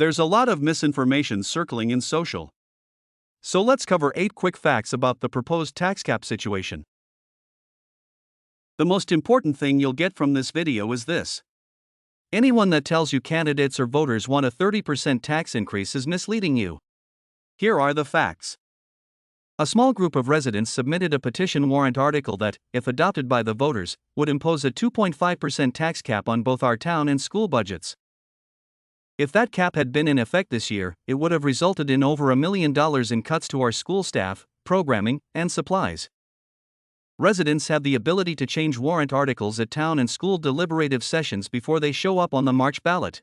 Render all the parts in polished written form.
There's a lot of misinformation circling in social. So let's cover 8 quick facts about the proposed tax cap situation. The most important thing you'll get from this video is this. Anyone that tells you candidates or voters want a 30% tax increase is misleading you. Here are the facts. A small group of residents submitted a petition warrant article that, if adopted by the voters, would impose a 2.5% tax cap on both our town and school budgets. If that cap had been in effect this year, it would have resulted in over $1 million in cuts to our school staff, programming, and supplies. Residents have the ability to change warrant articles at town and school deliberative sessions before they show up on the March ballot.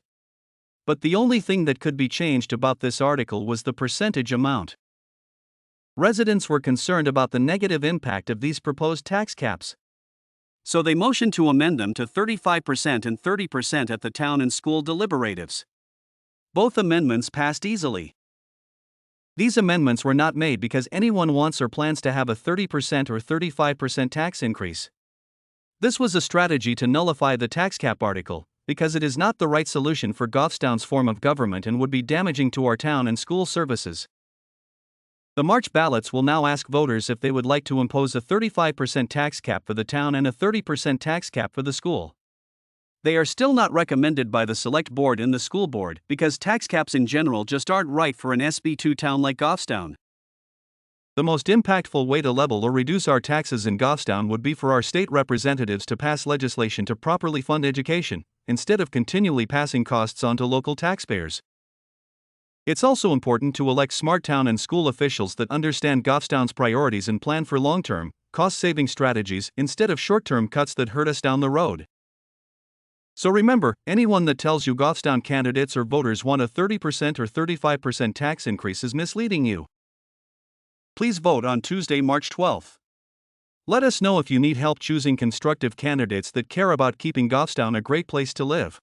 But the only thing that could be changed about this article was the percentage amount. Residents were concerned about the negative impact of these proposed tax caps. So they motioned to amend them to 35% and 30% at the town and school deliberatives. Both amendments passed easily. These amendments were not made because anyone wants or plans to have a 30% or 35% tax increase. This was a strategy to nullify the tax cap article, because it is not the right solution for Goffstown's form of government and would be damaging to our town and school services. The March ballots will now ask voters if they would like to impose a 35% tax cap for the town and a 30% tax cap for the school. They are still not recommended by the select board and the school board because tax caps in general just aren't right for an SB2 town like Goffstown. The most impactful way to level or reduce our taxes in Goffstown would be for our state representatives to pass legislation to properly fund education, instead of continually passing costs on to local taxpayers. It's also important to elect smart town and school officials that understand Goffstown's priorities and plan for long-term, cost-saving strategies instead of short-term cuts that hurt us down the road. So remember, anyone that tells you Goffstown candidates or voters want a 30% or 35% tax increase is misleading you. Please vote on Tuesday, March 12th. Let us know if you need help choosing constructive candidates that care about keeping Goffstown a great place to live.